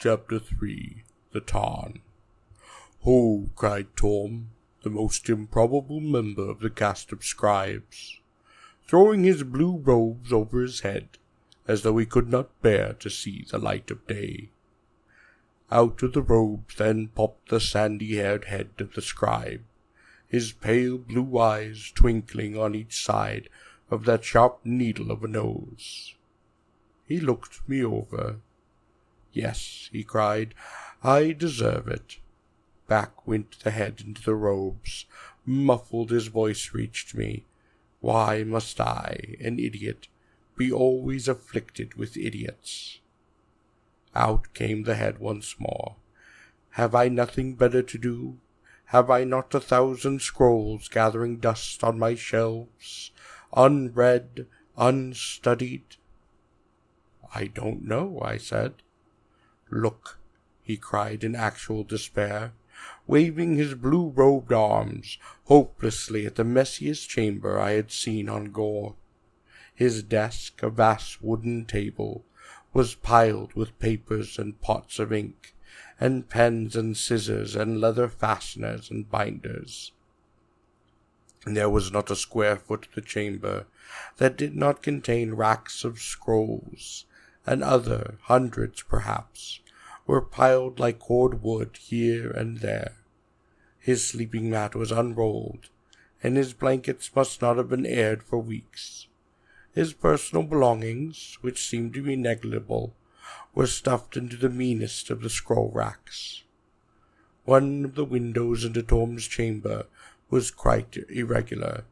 Chapter 3 The Tarn. "Ho!" cried Torm, the most improbable member of the cast of scribes, throwing his blue robes over his head, as though he could not bear to see the light of day. Out of the robes then popped the sandy-haired head of the scribe, his pale blue eyes twinkling on each side of that sharp needle of a nose. He looked me over. "Yes," he cried, "I deserve it." Back went the head into the robes. Muffled his voice reached me. Why must I, an idiot, be always afflicted with idiots? Out came the head once more. Have I nothing better to do? Have I not 1,000 scrolls gathering dust on my shelves, unread, unstudied? "I don't know," I said. "Look," he cried in actual despair, waving his blue-robed arms hopelessly at the messiest chamber I had seen on Gor. His desk, a vast wooden table, was piled with papers and pots of ink, and pens and scissors and leather fasteners and binders. There was not a square foot of the chamber that did not contain racks of scrolls, and other, hundreds perhaps, were piled like cord wood here and there. His sleeping mat was unrolled, and his blankets must not have been aired for weeks. His personal belongings, which seemed to be negligible, were stuffed into the meanest of the scroll racks. One of the windows into Torm's chamber was quite irregular,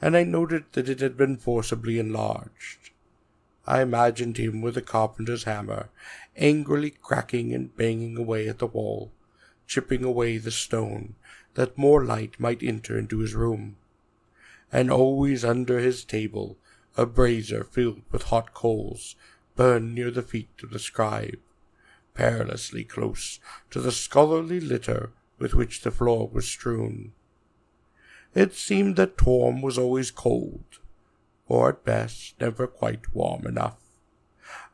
and I noted that it had been forcibly enlarged. I imagined him with a carpenter's hammer, angrily cracking and banging away at the wall, chipping away the stone, that more light might enter into his room. And always under his table a brazier filled with hot coals burned near the feet of the scribe, perilously close to the scholarly litter with which the floor was strewn. It seemed that Torm was always cold, or at best never quite warm enough.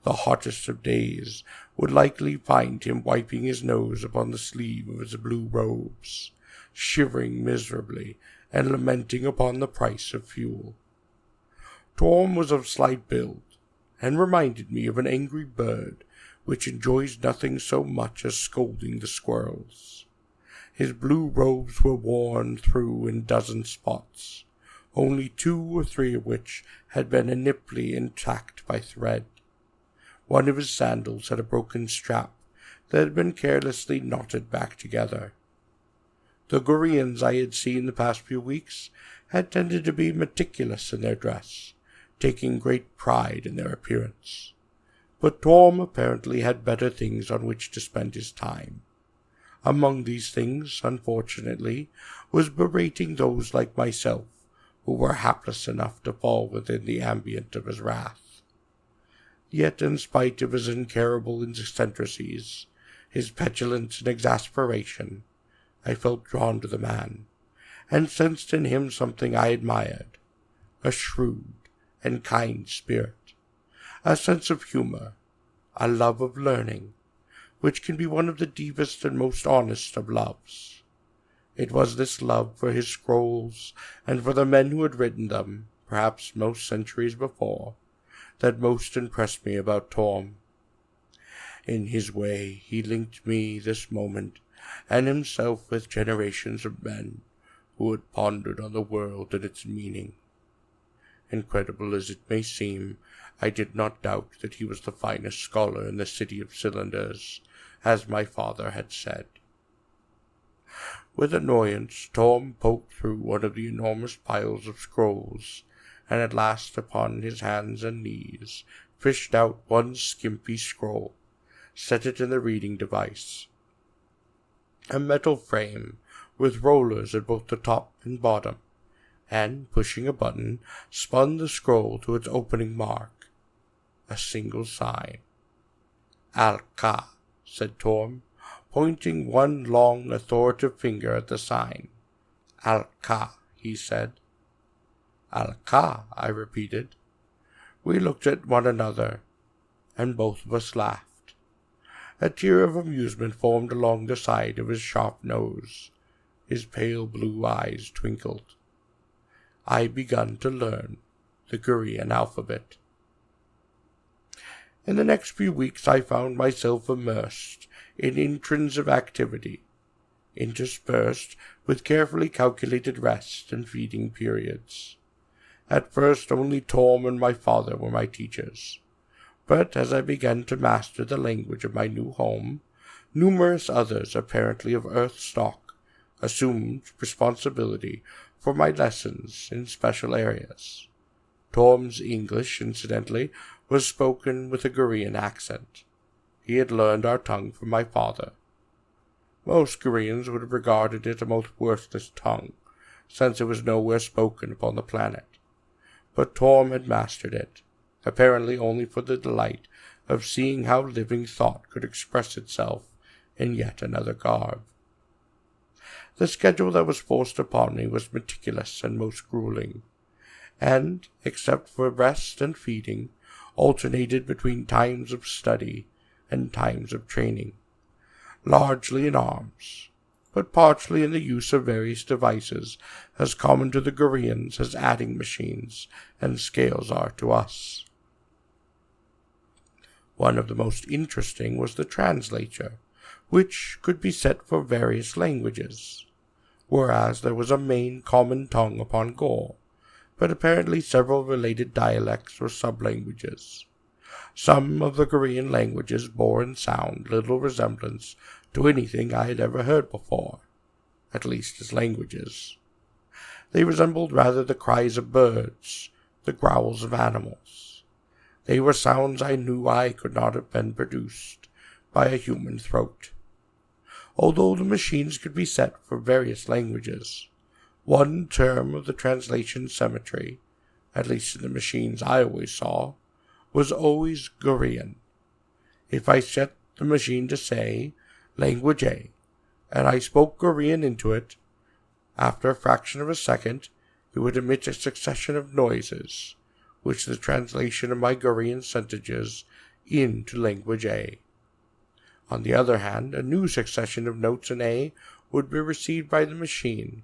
The hottest of days would likely find him wiping his nose upon the sleeve of his blue robes, shivering miserably and lamenting upon the price of fuel. Torm was of slight build, and reminded me of an angry bird which enjoys nothing so much as scolding the squirrels. His blue robes were worn through in dozen spots, only 2 or 3 of which had been nipply intact by thread. One of his sandals had a broken strap that had been carelessly knotted back together. The Gorians I had seen the past few weeks had tended to be meticulous in their dress, taking great pride in their appearance. But Torm apparently had better things on which to spend his time. Among these things, unfortunately, was berating those like myself who were hapless enough to fall within the ambient of his wrath. Yet, in spite of his incurable eccentricities, his petulance and exasperation, I felt drawn to the man, and sensed in him something I admired, a shrewd and kind spirit, a sense of humor, a love of learning, which can be one of the deepest and most honest of loves. It was this love for his scrolls and for the men who had written them, perhaps most centuries before, that most impressed me about Torm. In his way he linked me this moment and himself with generations of men who had pondered on the world and its meaning. Incredible as it may seem, I did not doubt that he was the finest scholar in the city of cylinders, as my father had said. With annoyance, Torm poked through one of the enormous piles of scrolls, and at last upon his hands and knees fished out one skimpy scroll, set it in the reading device. A metal frame with rollers at both the top and bottom, and, pushing a button, spun the scroll to its opening mark. A single sign. "Al-Ka," said Torm, pointing one long, authoritative finger at the sign. "Al-Ka," he said. "Al-Ka," I repeated. We looked at one another, and both of us laughed. A tear of amusement formed along the side of his sharp nose. His pale blue eyes twinkled. I begun to learn the Korean alphabet. In the next few weeks I found myself immersed in intrinsic activity, interspersed with carefully calculated rest and feeding periods. At first only Tom and my father were my teachers, but as I began to master the language of my new home, numerous others, apparently of Earth stock, assumed responsibility for my lessons in special areas. Tom's English, incidentally, was spoken with a Korean accent. He had learned our tongue from my father. Most Koreans would have regarded it a most worthless tongue, since it was nowhere spoken upon the planet. But Tom had mastered it, apparently only for the delight of seeing how living thought could express itself in yet another garb. The schedule that was forced upon me was meticulous and most grueling, and, except for rest and feeding, alternated between times of study and times of training, largely in arms, but partially in the use of various devices as common to the Koreans as adding machines and scales are to us. One of the most interesting was the translator, which could be set for various languages, whereas there was a main common tongue upon Gor, but apparently several related dialects or sublanguages. Some of the Korean languages bore in sound little resemblance to anything I had ever heard before, at least as languages. They resembled rather the cries of birds, the growls of animals. They were sounds I knew could not have been produced by a human throat. Although the machines could be set for various languages, one term of the translation symmetry, at least in the machines I always saw, was always Korean. If I set the machine to say, language A, and I spoke Korean into it, after a fraction of a second, it would emit a succession of noises, which the translation of my Korean sentences into language A. On the other hand, a new succession of notes in A would be received by the machine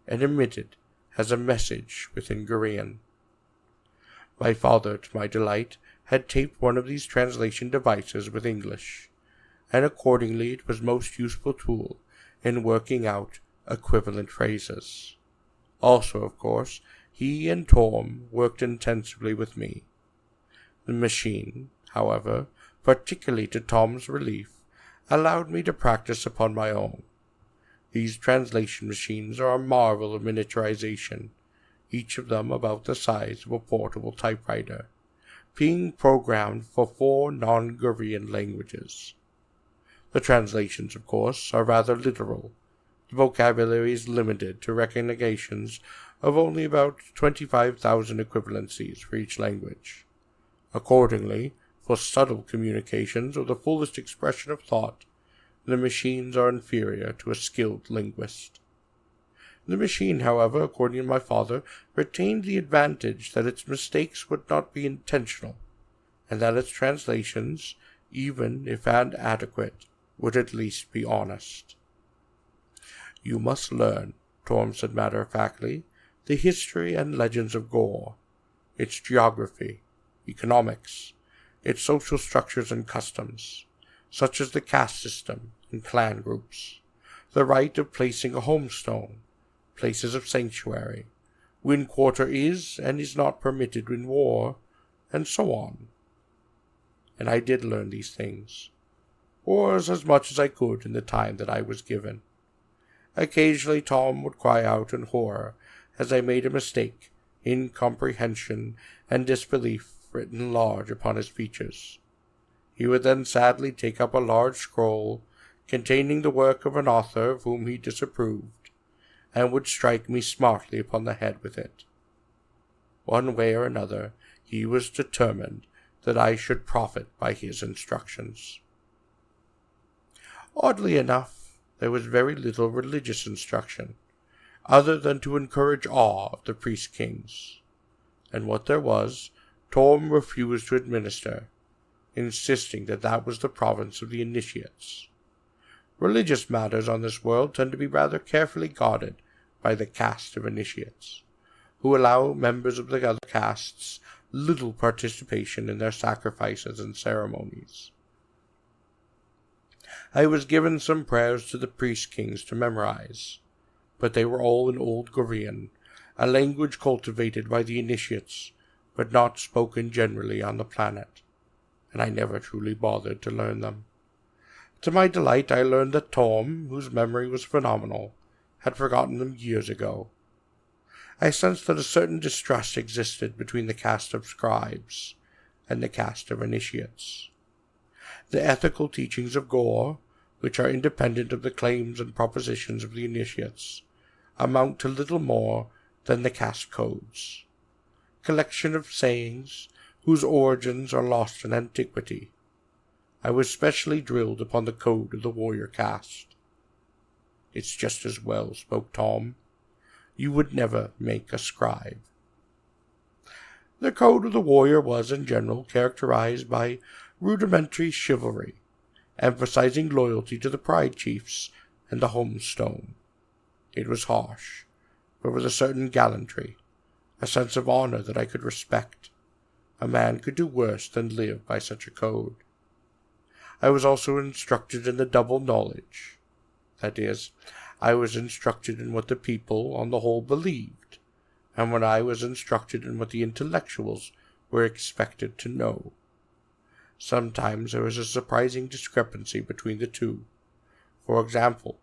and emitted as a message within Korean. My father, to my delight, had taped one of these translation devices with English, and accordingly it was a most useful tool in working out equivalent phrases. Also, of course, he and Tom worked intensively with me. The machine, however, particularly to Tom's relief, allowed me to practice upon my own. These translation machines are a marvel of miniaturization, each of them about the size of a portable typewriter, being programmed for 4 non-Korean languages. The translations, of course, are rather literal. The vocabulary is limited to recognitions of only about 25,000 equivalencies for each language. Accordingly, for subtle communications or the fullest expression of thought, the machines are inferior to a skilled linguist. The machine, however, according to my father, retained the advantage that its mistakes would not be intentional, and that its translations, even if inadequate, would at least be honest. You must learn, Torm said matter-of-factly, the history and legends of Gor, its geography, economics, its social structures and customs, such as the caste system and clan groups, the right of placing a homestone, places of sanctuary, when quarter is and is not permitted in war, and so on. And I did learn these things, or as much as I could in the time that I was given. Occasionally Tom would cry out in horror as I made a mistake, incomprehension and disbelief written large upon his features. He would then sadly take up a large scroll containing the work of an author of whom he disapproved, and would strike me smartly upon the head with it. One way or another, he was determined that I should profit by his instructions. Oddly enough, there was very little religious instruction, other than to encourage awe of the priest-kings, and what there was, Tom refused to administer, insisting that that was the province of the initiates. Religious matters on this world tend to be rather carefully guarded by the caste of initiates, who allow members of the other castes little participation in their sacrifices and ceremonies. I was given some prayers to the priest-kings to memorize, but they were all in Old Gorean, a language cultivated by the initiates, but not spoken generally on the planet, and I never truly bothered to learn them. To my delight, I learned that Tom, whose memory was phenomenal, had forgotten them years ago. I sensed that a certain distrust existed between the caste of scribes and the caste of initiates. The ethical teachings of Gor, which are independent of the claims and propositions of the initiates, amount to little more than the caste codes, collection of sayings whose origins are lost in antiquity. I was specially drilled upon the code of the warrior caste. "It's just as well," spoke Tom. "You would never make a scribe." The code of the warrior was, in general, characterized by rudimentary chivalry, emphasizing loyalty to the pride chiefs and the homestone. It was harsh, but with a certain gallantry, a sense of honor that I could respect. A man could do worse than live by such a code. I was also instructed in the double knowledge. That is, I was instructed in what the people on the whole believed, and when I was instructed in what the intellectuals were expected to know. Sometimes there was a surprising discrepancy between the two. For example,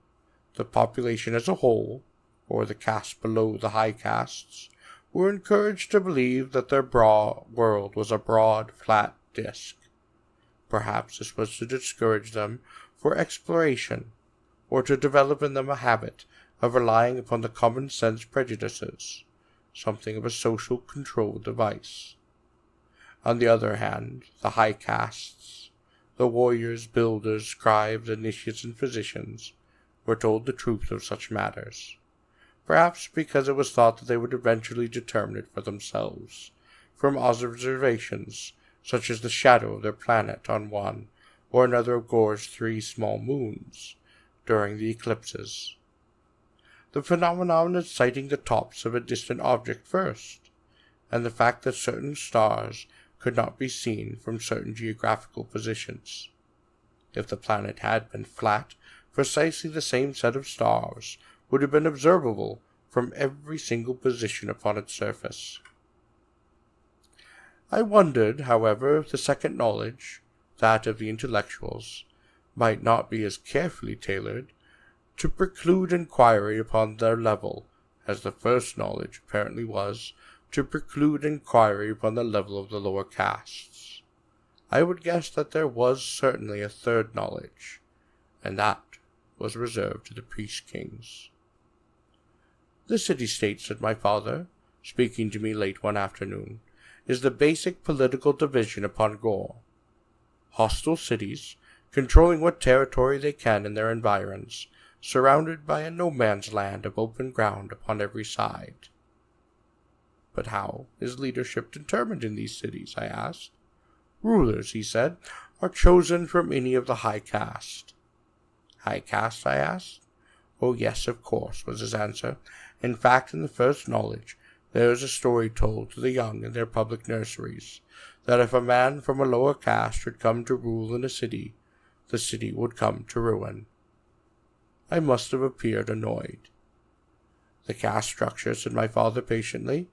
the population as a whole, or the caste below the high castes, were encouraged to believe that their world was a broad, flat disk. Perhaps this was to discourage them for exploration, or to develop in them a habit of relying upon the common sense prejudices, something of a social control device. On the other hand, the high castes, the warriors, builders, scribes, initiates, and physicians, were told the truth of such matters, perhaps because it was thought that they would eventually determine it for themselves, from observations such as the shadow of their planet on one or another of Gor's 3 small moons during the eclipses. The phenomenon of sighting the tops of a distant object first, and the fact that certain stars could not be seen from certain geographical positions. If the planet had been flat, precisely the same set of stars would have been observable from every single position upon its surface. I wondered, however, if the second knowledge, that of the intellectuals, might not be as carefully tailored to preclude inquiry upon their level as the first knowledge apparently was to preclude inquiry upon the level of the lower castes. I would guess that there was certainly a third knowledge, and that was reserved to the priest-kings. "The city-state," said my father, speaking to me late one afternoon, "is the basic political division upon Gor. Hostile cities, controlling what territory they can in their environs, surrounded by a no-man's land of open ground upon every side." "But how is leadership determined in these cities?" I asked. "Rulers," he said, "are chosen from any of the high caste." "High caste?" I asked. "Oh, yes, of course," was his answer. "In fact, in the first knowledge, there is a story told to the young in their public nurseries, that if a man from a lower caste should come to rule in a city, the city would come to ruin." I must have appeared annoyed. "The caste structure," said my father patiently,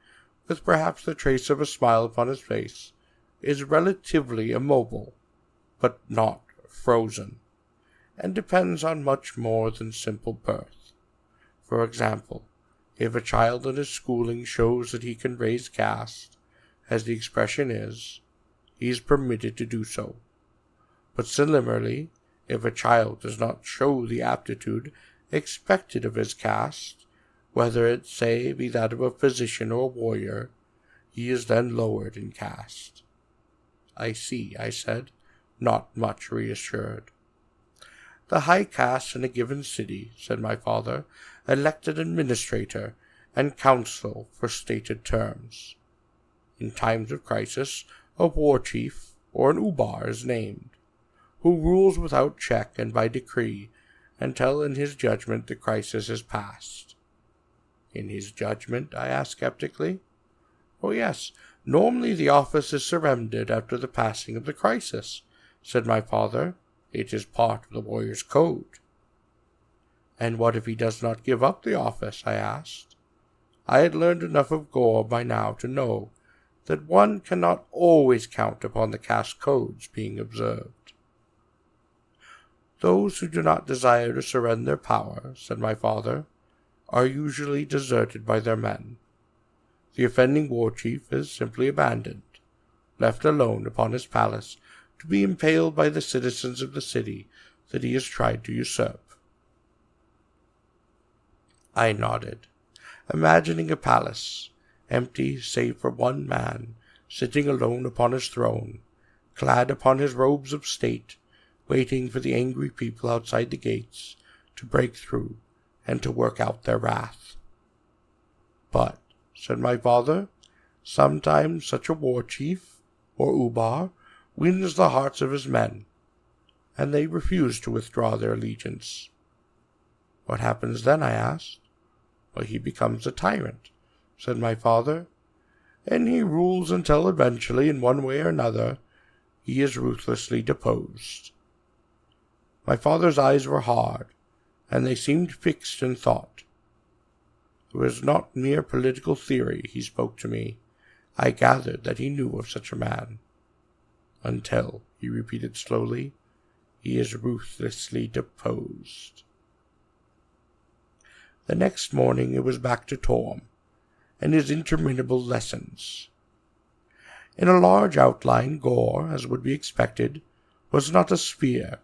with perhaps the trace of a smile upon his face, "is relatively immobile, but not frozen, and depends on much more than simple birth. For example, if a child in his schooling shows that he can raise caste, as the expression is, he is permitted to do so. But similarly, if a child does not show the aptitude expected of his caste, whether it, say, be that of a physician or a warrior, he is then lowered in caste." "I see," I said, not much reassured. "The high caste in a given city," said my father, "elect an administrator and council for stated terms. In times of crisis, a war chief, or an Ubar is named, who rules without check and by decree until in his judgment the crisis is past. In his judgment? I asked skeptically. Oh yes, normally the office is surrendered after the passing of the crisis, said my father. It is part of the warrior's code. And what if he does not give up the office? I asked. I had learned enough of Gor by now to know that one cannot always count upon the caste codes being observed. Those who do not desire to surrender their power, said my father, are usually deserted by their men. The offending war chief is simply abandoned, left alone upon his palace to be impaled by the citizens of the city that he has tried to usurp. I nodded, imagining a palace, empty save for one man, sitting alone upon his throne, clad upon his robes of state, waiting for the angry people outside the gates to break through and to work out their wrath. But, said my father, sometimes such a war chief, or Ubar, wins the hearts of his men, and they refuse to withdraw their allegiance. What happens then? I asked. Well, he becomes a tyrant, said my father, and he rules until eventually, in one way or another, he is ruthlessly deposed. My father's eyes were hard, and they seemed fixed in thought. It was not mere political theory he spoke to me. I gathered that he knew of such a man. Until, he repeated slowly, he is ruthlessly deposed. The next morning it was back to Tarn, and his interminable lessons. In a large outline, Gor, as would be expected, was not a sphere,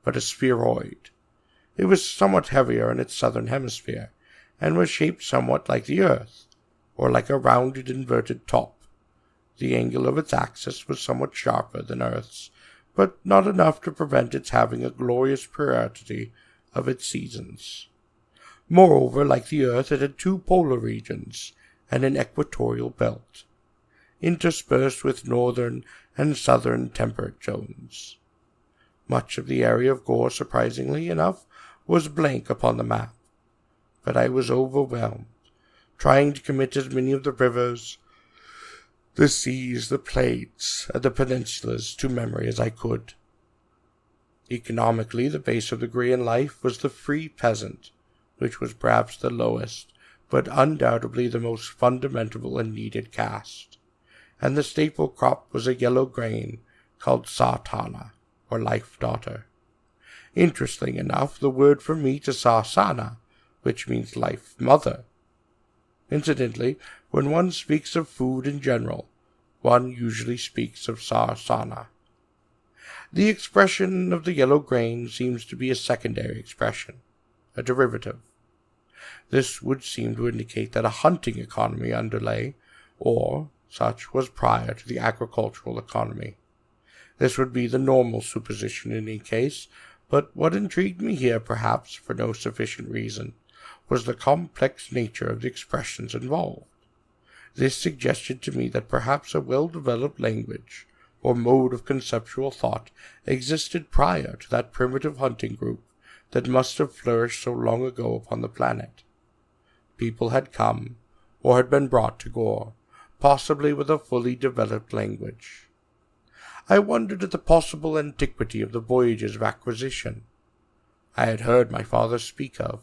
but a spheroid. It was somewhat heavier in its southern hemisphere, and was shaped somewhat like the Earth, or like a rounded inverted top. The angle of its axis was somewhat sharper than Earth's, but not enough to prevent its having a glorious priority of its seasons. Moreover, like the Earth, it had two polar regions and an equatorial belt, interspersed with northern and southern temperate zones. Much of the area of Gor, surprisingly enough, was blank upon the map, but I was overwhelmed, trying to commit as many of the rivers, the seas, the plains, and the peninsulas to memory as I could. Economically, the base of the Grean life was the free peasant, which was perhaps the lowest, but undoubtedly the most fundamental and needed caste, and the staple crop was a yellow grain called Sartana, or life daughter. Interesting enough, the word for meat is Sarsana, which means life mother. Incidentally, when one speaks of food in general, one usually speaks of Sarsana. The expression of the yellow grain seems to be a secondary expression, a derivative. This would seem to indicate that a hunting economy underlay, or such, was prior to the agricultural economy. This would be the normal supposition in any case, but what intrigued me here, perhaps for no sufficient reason, was the complex nature of the expressions involved. This suggested to me that perhaps a well-developed language, or mode of conceptual thought, existed prior to that primitive hunting group that must have flourished so long ago upon the planet. People had come, or had been brought to Gor, possibly with a fully developed language. I wondered at the possible antiquity of the voyages of acquisition I had heard my father speak of,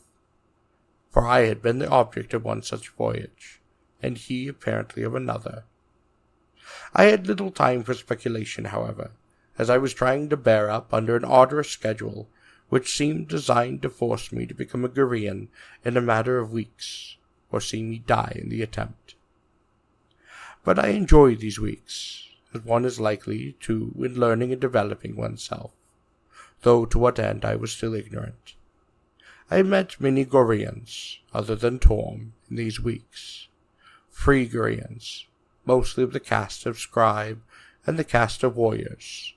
for I had been the object of one such voyage, and he apparently of another. I had little time for speculation, however, as I was trying to bear up under an arduous schedule which seemed designed to force me to become a Gorian in a matter of weeks, or see me die in the attempt. But I enjoyed these weeks, as one is likely to in learning and developing oneself, though to what end I was still ignorant. I met many Gorians, other than Tarn, in these weeks. Free Gorians, mostly of the caste of scribe and the caste of warriors.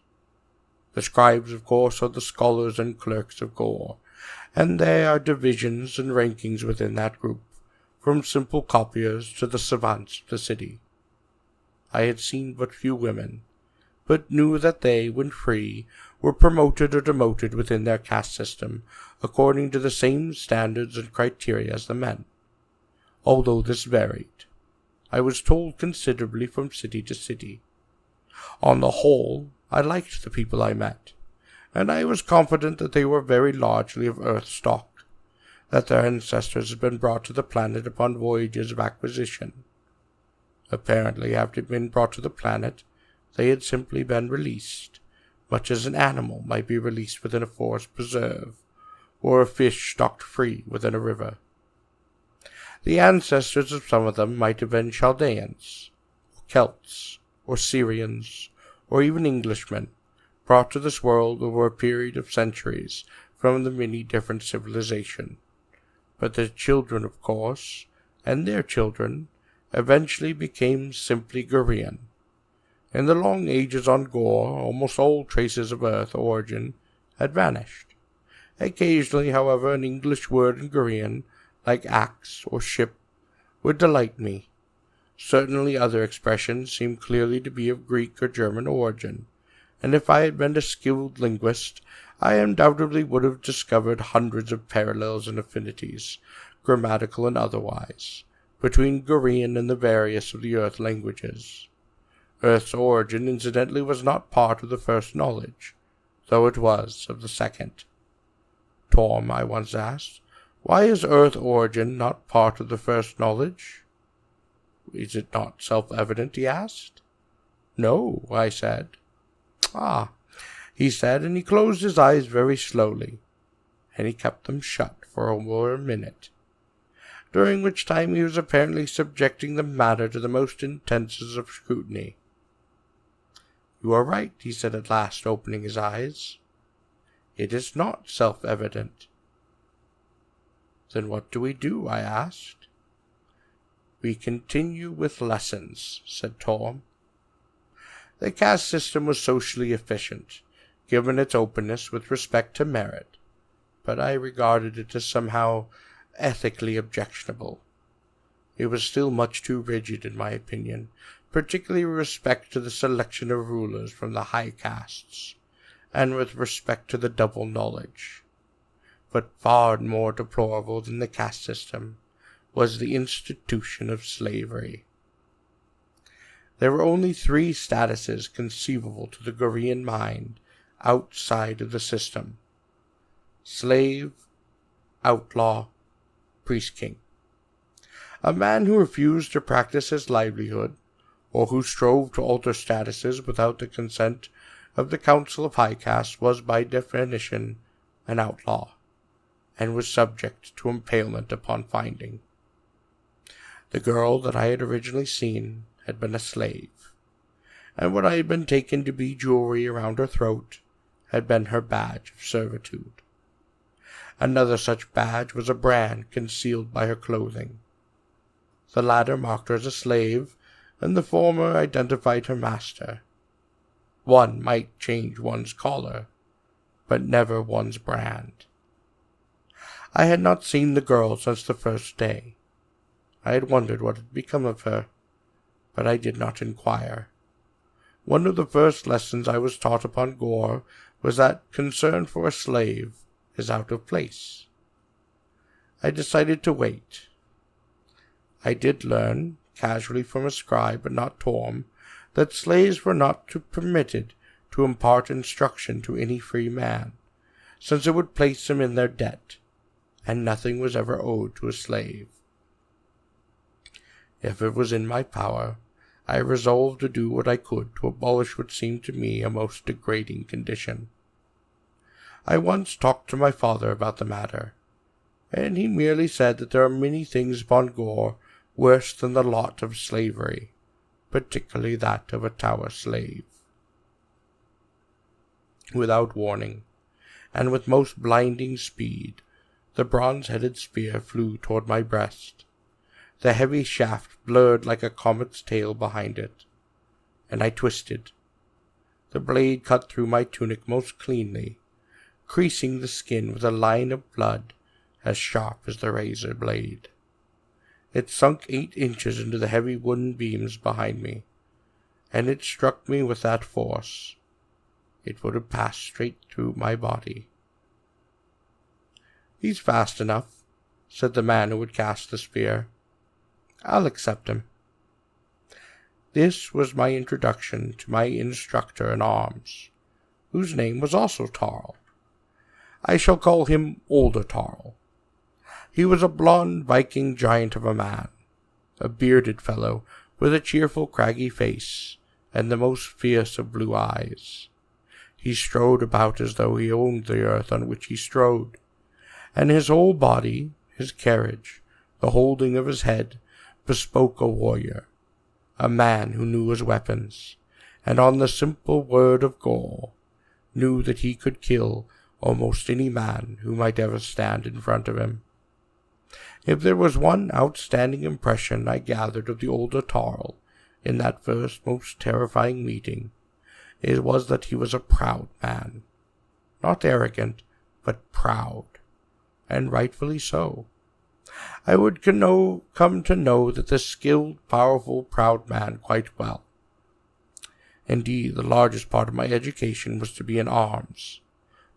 The scribes, of course, are the scholars and clerks of Gor, and there are divisions and rankings within that group, from simple copiers to the savants of the city. I had seen but few women, but knew that they, when free, were promoted or demoted within their caste system, according to the same standards and criteria as the men. Although this varied, I was told considerably from city to city. On the whole, I liked the people I met, and I was confident that they were very largely of Earth stock, that their ancestors had been brought to the planet upon voyages of acquisition. Apparently, after being brought to the planet, they had simply been released, much as an animal might be released within a forest preserve, or a fish stocked free within a river. The ancestors of some of them might have been Chaldeans, or Celts, or Syrians, or even Englishmen, brought to this world over a period of centuries from the many different civilizations. But their children, of course, and their children, eventually became simply Gorean. In the long ages on Gor, almost all traces of Earth origin had vanished. Occasionally, however, an English word in Gorean, like axe or ship, would delight me. Certainly other expressions seemed clearly to be of Greek or German origin, and if I had been a skilled linguist, I undoubtedly would have discovered hundreds of parallels and affinities, grammatical and otherwise, between Gorean and the various of the Earth languages. Earth's origin, incidentally, was not part of the first knowledge, though it was of the second. Torm, I once asked, why is Earth origin not part of the first knowledge? Is it not self-evident, he asked. No, I said. Ah, he said, and he closed his eyes very slowly, and he kept them shut for over a minute, during which time he was apparently subjecting the matter to the most intense of scrutiny. You are right, he said at last, opening his eyes. It is not self-evident. Then what do we do? I asked. We continue with lessons, said Torm. The caste system was socially efficient, given its openness with respect to merit, but I regarded it as somehow ethically objectionable. It was still much too rigid, in my opinion, particularly with respect to the selection of rulers from the high castes, and with respect to the double knowledge. But far more deplorable than the caste system was the institution of slavery. There were only 3 statuses conceivable to the Gorean mind outside of the system: slave, outlaw, priest-king. A man who refused to practice his livelihood, or who strove to alter statuses without the consent of the Council of High Caste, was by definition an outlaw, and was subject to impalement upon finding. The girl that I had originally seen had been a slave, and what I had been taken to be jewelry around her throat had been her badge of servitude. Another such badge was a brand concealed by her clothing. The latter marked her as a slave, and the former identified her master. One might change one's collar, but never one's brand. I had not seen the girl since the first day. I had wondered what had become of her, but I did not inquire. One of the first lessons I was taught upon Gor was that concern for a slave is out of place. I decided to wait. I did learn, casually from a scribe but not Torm, that slaves were not permitted to impart instruction to any free man, since it would place them in their debt, and nothing was ever owed to a slave. If it was in my power, I resolved to do what I could to abolish what seemed to me a most degrading condition. I once talked to my father about the matter, and he merely said that there are many things upon Gor worse than the lot of slavery, particularly that of a tower slave. Without warning, and with most blinding speed, the bronze-headed spear flew toward my breast. The heavy shaft blurred like a comet's tail behind it, and I twisted. The blade cut through my tunic most cleanly, creasing the skin with a line of blood as sharp as the razor blade. It sunk 8 inches into the heavy wooden beams behind me, and it struck me with that force, it would have passed straight through my body. "He's fast enough," said the man who had cast the spear. "I'll accept him." This was my introduction to my instructor in arms, whose name was also Tarl. I shall call him Older Tarl. He was a blond Viking giant of a man, a bearded fellow with a cheerful craggy face and the most fierce of blue eyes. He strode about as though he owned the earth on which he strode, and his whole body, his carriage, the holding of his head, bespoke a warrior, a man who knew his weapons, and on the simple word of Gor, knew that he could kill almost any man who might ever stand in front of him. If there was one outstanding impression I gathered of the older Tarl in that first most terrifying meeting, it was that he was a proud man. Not arrogant, but proud, and rightfully so. I would come to know that this skilled, powerful, proud man quite well. Indeed, the largest part of my education was to be in arms,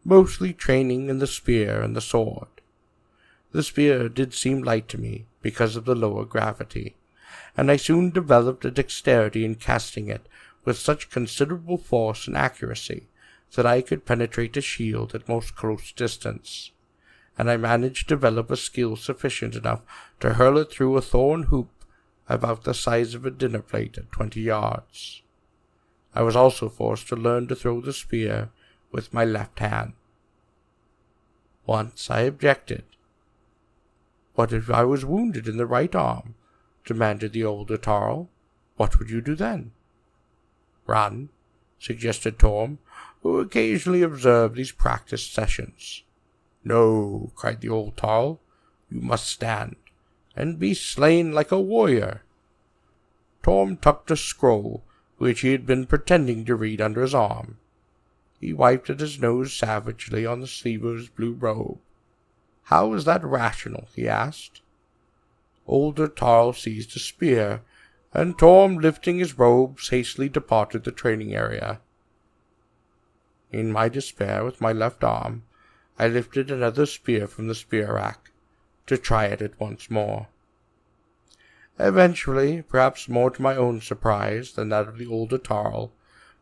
mostly training in the spear and the sword. The spear did seem light to me because of the lower gravity, and I soon developed a dexterity in casting it with such considerable force and accuracy that I could penetrate a shield at most close distance, and I managed to develop a skill sufficient enough to hurl it through a thorn hoop about the size of a dinner plate at 20 yards. I was also forced to learn to throw the spear with my left hand. Once I objected. "What if I was wounded in the right arm?" demanded the older Tarl. "What would you do then?" "Run," suggested Torm, who occasionally observed these practice sessions. "No," cried the old Tarl, "you must stand, and be slain like a warrior." Torm tucked a scroll which he had been pretending to read under his arm. He wiped at his nose savagely on the sleeve of his blue robe. "How is that rational?" he asked. Older Tarl seized a spear, and Torm, lifting his robes, hastily departed the training area. In my despair, with my left arm, I lifted another spear from the spear rack, to try it once more. Eventually, perhaps more to my own surprise than that of the older Tarl,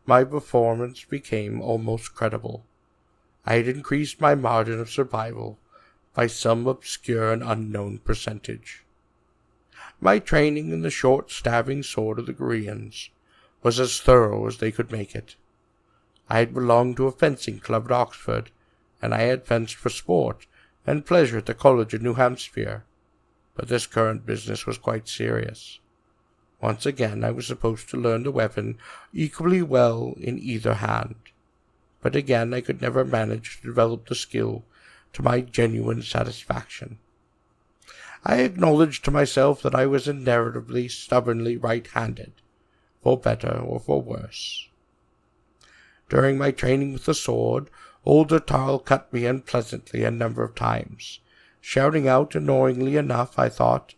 my performance became almost credible. I had increased my margin of survival by some obscure and unknown percentage. My training in the short stabbing sword of the Koreans was as thorough as they could make it. I had belonged to a fencing club at Oxford, and I had fenced for sport and pleasure at the College of New Hampshire, but this current business was quite serious. Once again I was supposed to learn the weapon equally well in either hand, but again I could never manage to develop the skill to my genuine satisfaction. I acknowledged to myself that I was inevitably stubbornly right-handed, for better or for worse. During my training with the sword, older Tarl cut me unpleasantly a number of times, shouting out annoyingly enough, I thought,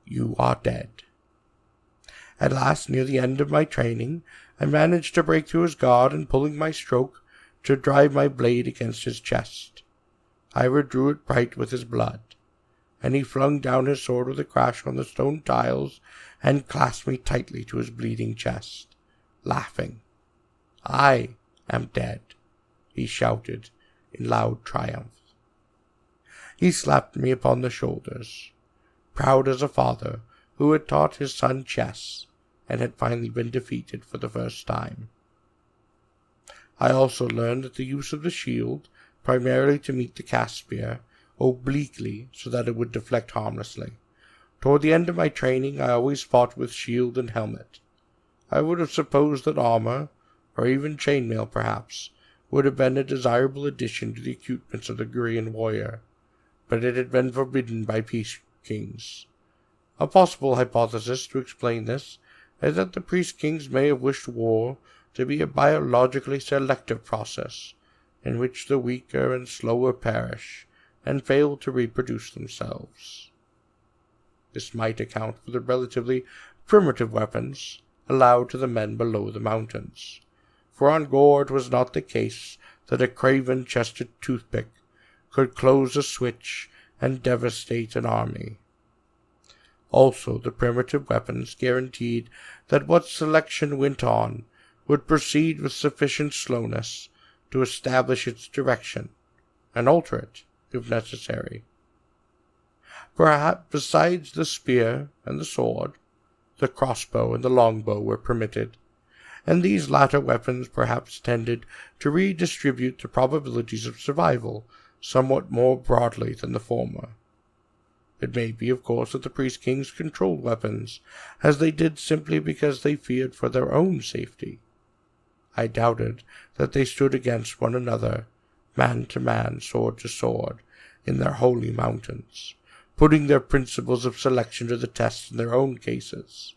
"You are dead." At last, near the end of my training, I managed to break through his guard and, pulling my stroke, to drive my blade against his chest. I bedrew it bright with his blood, and he flung down his sword with a crash on the stone tiles and clasped me tightly to his bleeding chest, laughing. "I am dead," he shouted in loud triumph. He slapped me upon the shoulders, proud as a father who had taught his son chess and had finally been defeated for the first time. I also learned that the use of the shield, primarily to meet the cast spear, obliquely so that it would deflect harmlessly. Toward the end of my training I always fought with shield and helmet. I would have supposed that armor, or even chainmail perhaps, would have been a desirable addition to the equipments of the Korean warrior, but it had been forbidden by peace kings. A possible hypothesis to explain this is that the priest kings may have wished war to be a biologically selective process, in which the weaker and slower perish and fail to reproduce themselves. This might account for the relatively primitive weapons allowed to the men below the mountains, for on Gor it was not the case that a craven-chested toothpick could close a switch and devastate an army. Also, the primitive weapons guaranteed that what selection went on would proceed with sufficient slowness to establish its direction and alter it, if necessary. Perhaps besides the spear and the sword, the crossbow and the longbow were permitted, and these latter weapons perhaps tended to redistribute the probabilities of survival somewhat more broadly than the former. It may be, of course, that the priest-kings controlled weapons, as they did simply because they feared for their own safety. I doubted that they stood against one another, man to man, sword to sword, in their holy mountains, putting their principles of selection to the test in their own cases.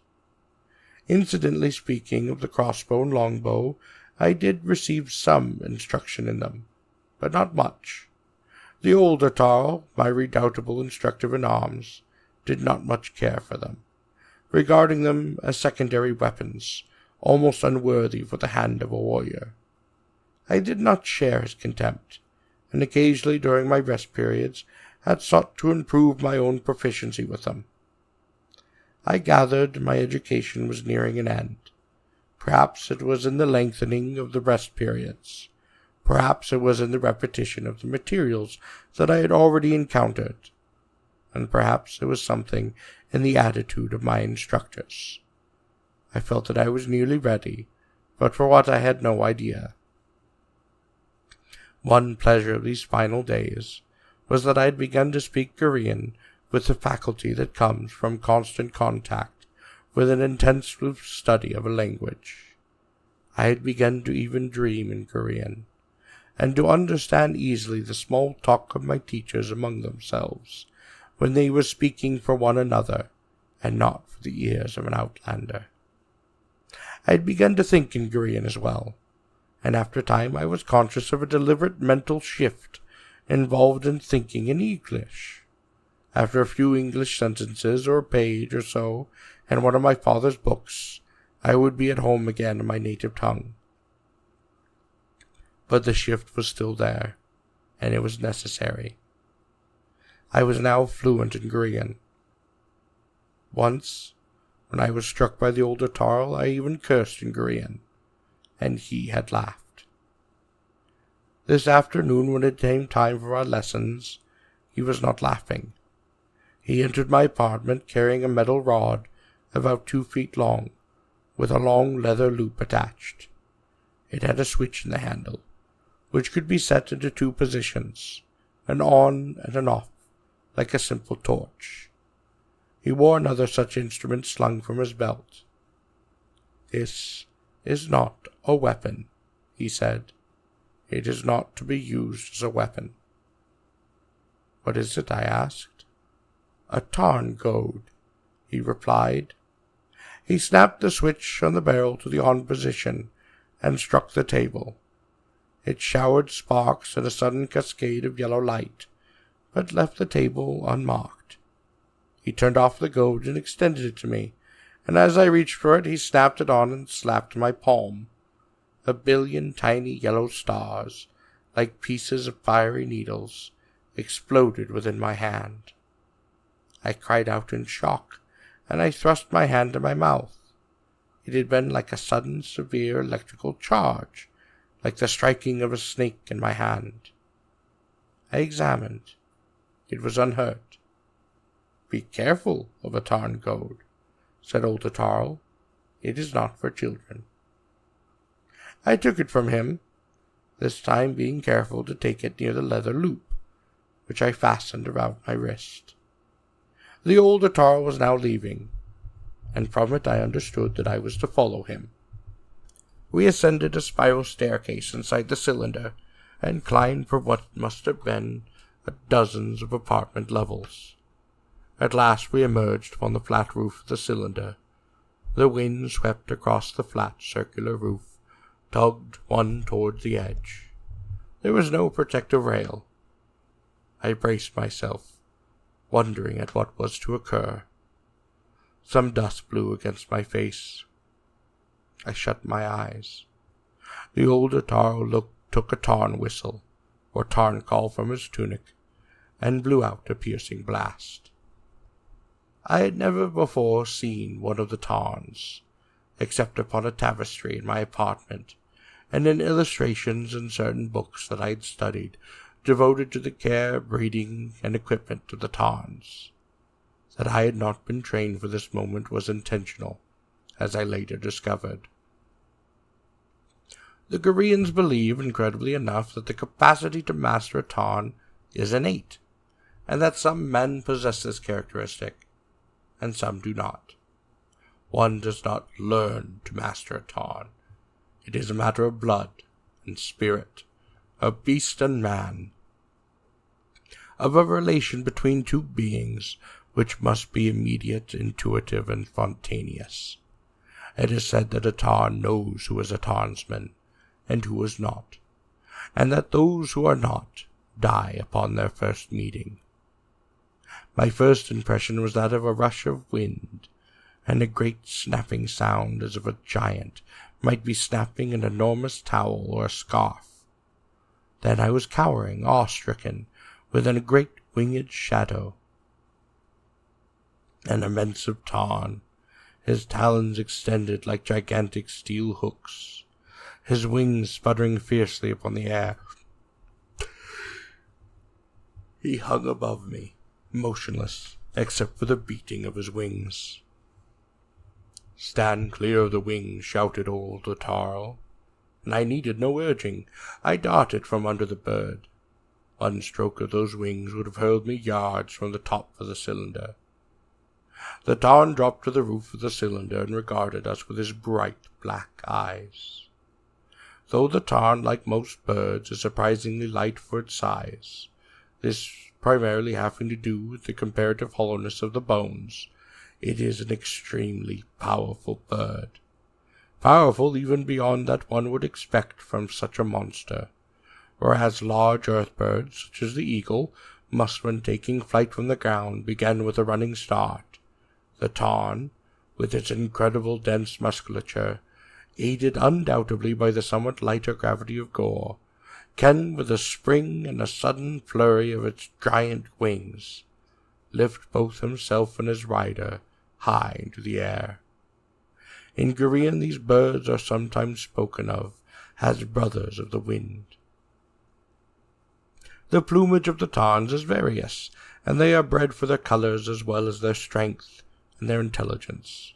Incidentally speaking of the crossbow and longbow, I did receive some instruction in them, but not much. The older Tarl, my redoubtable instructor in arms, did not much care for them, regarding them as secondary weapons, almost unworthy for the hand of a warrior. I did not share his contempt, and occasionally during my rest periods had sought to improve my own proficiency with them. I gathered my education was nearing an end. Perhaps it was in the lengthening of the rest periods. Perhaps it was in the repetition of the materials that I had already encountered. And perhaps it was something in the attitude of my instructors. I felt that I was nearly ready, but for what I had no idea. One pleasure of these final days was that I had begun to speak Korean with the faculty that comes from constant contact with an intensive study of a language. I had begun to even dream in Korean, and to understand easily the small talk of my teachers among themselves when they were speaking for one another and not for the ears of an outlander. I had begun to think in Korean as well, and after a time I was conscious of a deliberate mental shift involved in thinking in English. After a few English sentences or a page or so in one of my father's books, I would be at home again in my native tongue. But the shift was still there, and it was necessary. I was now fluent in Korean. Once, when I was struck by the older Tarl, I even cursed in Korean, and he had laughed. This afternoon, when it came time for our lessons, he was not laughing. He entered my apartment carrying a metal rod about 2 feet long, with a long leather loop attached. It had a switch in the handle, which could be set into 2 positions, an on and an off, like a simple torch. He wore another such instrument slung from his belt. "This is not a weapon," he said. "It is not to be used as a weapon." "What is it?" I asked. "A Tarn goad," he replied. He snapped the switch on the barrel to the on position and struck the table. It showered sparks and a sudden cascade of yellow light, but left the table unmarked. He turned off the goad and extended it to me, and as I reached for it, he snapped it on and slapped my palm. A billion tiny yellow stars, like pieces of fiery needles, exploded within my hand. I cried out in shock, and I thrust my hand to my mouth. It had been like a sudden, severe electrical charge, like the striking of a snake in my hand. I examined. It was unhurt. "Be careful of a Tarn goad," said old Tarl. "It is not for children." I took it from him, this time being careful to take it near the leather loop, which I fastened around my wrist. The older Tarl was now leaving, and from it I understood that I was to follow him. We ascended a spiral staircase inside the cylinder, and climbed for what must have been dozens of apartment levels. At last we emerged upon the flat roof of the cylinder. The wind swept across the flat circular roof, tugged one toward the edge. There was no protective rail. I braced myself, wondering at what was to occur. Some dust blew against my face. I shut my eyes. The older Tarl took a Tarn whistle, or Tarn call from his tunic, and blew out a piercing blast. I had never before seen one of the Tarns, except upon a tapestry in my apartment, and in illustrations in certain books that I had studied, devoted to the care, breeding, and equipment of the Tarns. That I had not been trained for this moment was intentional, as I later discovered. The Goreans believe, incredibly enough, that the capacity to master a Tarn is innate, and that some men possess this characteristic, and some do not. One does not learn to master a Tarn. It is a matter of blood and spirit, of beast and man, of a relation between two beings which must be immediate, intuitive, and spontaneous. It is said that a Tarn knows who is a Tarnsman, and who is not, and that those who are not die upon their first meeting. My first impression was that of a rush of wind, and a great snapping sound as if a giant might be snapping an enormous towel or a scarf. Then I was cowering, awe-stricken, within a great winged shadow. An immense Tarn, his talons extended like gigantic steel hooks, his wings sputtering fiercely upon the air. He hung above me, motionless, except for the beating of his wings. "Stand clear of the wings," shouted old Tarl, and I needed no urging. I darted from under the bird. One stroke of those wings would have hurled me yards from the top of the cylinder. The Tarn dropped to the roof of the cylinder and regarded us with his bright black eyes. Though the Tarn, like most birds, is surprisingly light for its size, this primarily having to do with the comparative hollowness of the bones, it is an extremely powerful bird. Powerful even beyond that one would expect from such a monster, whereas large earth birds, such as the eagle, must, when taking flight from the ground, begin with a running start. The Tarn, with its incredible dense musculature, aided undoubtedly by the somewhat lighter gravity of Gor, can, with a spring and a sudden flurry of its giant wings, lift both himself and his rider high into the air. In Gorean these birds are sometimes spoken of as brothers of the wind. The plumage of the Tarns is various, and they are bred for their colors as well as their strength and their intelligence.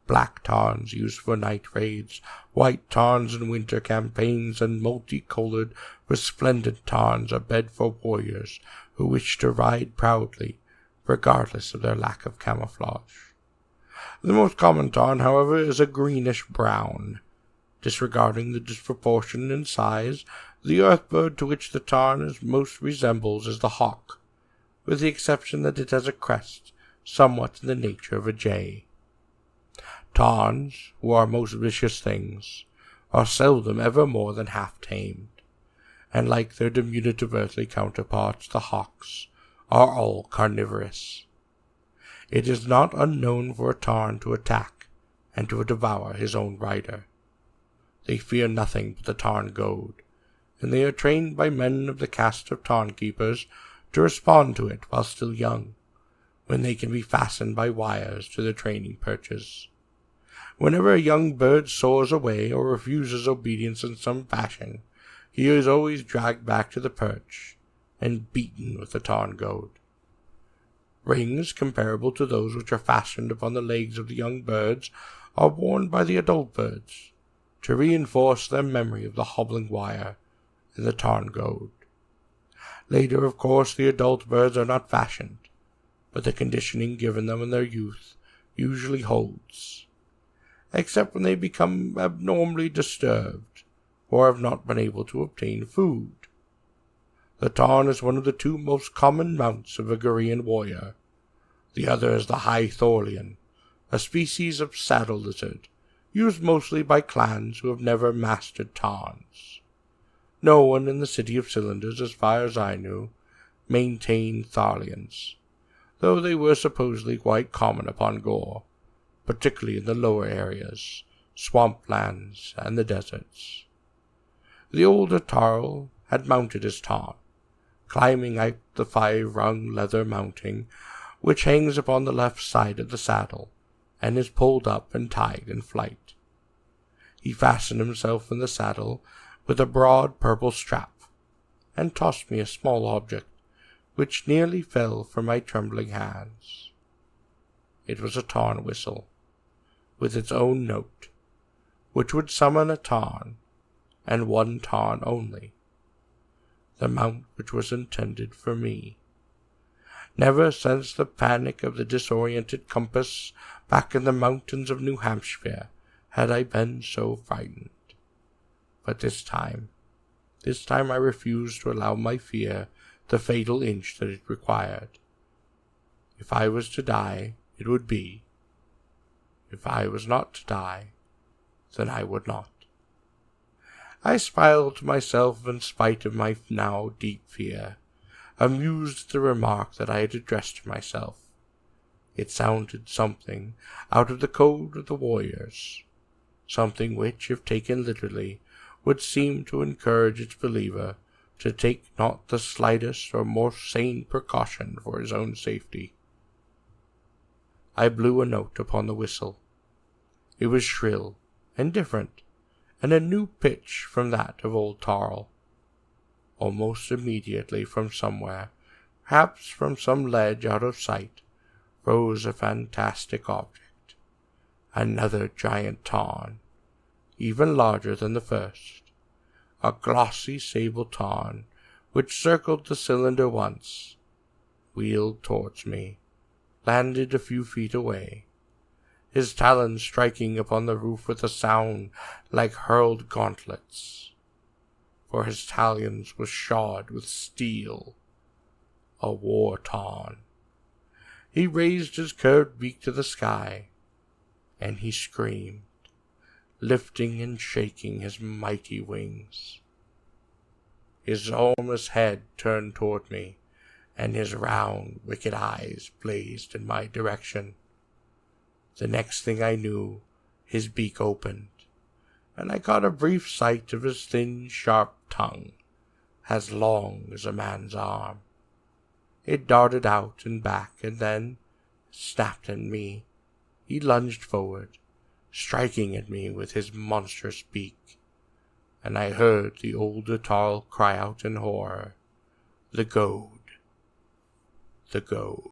Black Tarns used for night raids, white Tarns in winter campaigns, and multicolored, resplendent Tarns are bred for warriors who wish to ride proudly, regardless of their lack of camouflage. The most common Tarn, however, is a greenish-brown. Disregarding the disproportion in size, the earth bird to which the Tarn most resembles is the hawk, with the exception that it has a crest somewhat in the nature of a jay. Tarns, who are most vicious things, are seldom ever more than half tamed, and like their diminutive earthly counterparts, the hawks, are all carnivorous. It is not unknown for a Tarn to attack and to devour his own rider. They fear nothing but the Tarn goad, and they are trained by men of the caste of Tarn keepers to respond to it while still young, when they can be fastened by wires to their training perches. Whenever a young bird soars away or refuses obedience in some fashion, he is always dragged back to the perch and beaten with the Tarn goad. Rings comparable to those which are fastened upon the legs of the young birds are worn by the adult birds to reinforce their memory of the hobbling wire and the Tarn goad. Later, of course, the adult birds are not fashioned, but the conditioning given them in their youth usually holds, except when they become abnormally disturbed or have not been able to obtain food. The Tarn is one of the two most common mounts of a Gorean warrior. The other is the High Thorlian, a species of saddle lizard, used mostly by clans who have never mastered Tarns. No one in the City of Cylinders, as far as I knew, maintained Thorlians, though they were supposedly quite common upon Gor, particularly in the lower areas, swamplands, and the deserts. The older Tarl had mounted his Tarn, climbing out the 5-rung leather mounting which hangs upon the left side of the saddle, and is pulled up and tied in flight. He fastened himself in the saddle with a broad purple strap, and tossed me a small object, which nearly fell from my trembling hands. It was a Tarn whistle, with its own note, which would summon a Tarn, and one Tarn only, the mount which was intended for me. Never since the panic of the disoriented compass back in the mountains of New Hampshire had I been so frightened. But this time I refused to allow my fear the fatal inch that it required. If I was to die, it would be. If I was not to die, then I would not. I smiled to myself in spite of my now deep fear, amused at the remark that I had addressed to myself. It sounded something out of the code of the warriors, something which, if taken literally, would seem to encourage its believer to take not the slightest or more sane precaution for his own safety. I blew a note upon the whistle. It was shrill and different, and a new pitch from that of old Tarl. Almost immediately from somewhere, perhaps from some ledge out of sight, rose a fantastic object, another giant Tarn, even larger than the first, a glossy sable Tarn, which circled the cylinder once, wheeled towards me, landed a few feet away, his talons striking upon the roof with a sound like hurled gauntlets, for his talons were shod with steel, a war Tarn. He raised his curved beak to the sky, and he screamed, lifting and shaking his mighty wings. His enormous head turned toward me, and his round, wicked eyes blazed in my direction. The next thing I knew, his beak opened, and I caught a brief sight of his thin, sharp tongue, as long as a man's arm. It darted out and back, and then snapped at me. He lunged forward, striking at me with his monstrous beak, and I heard the older Tarl cry out in horror, "The goad! The goad!"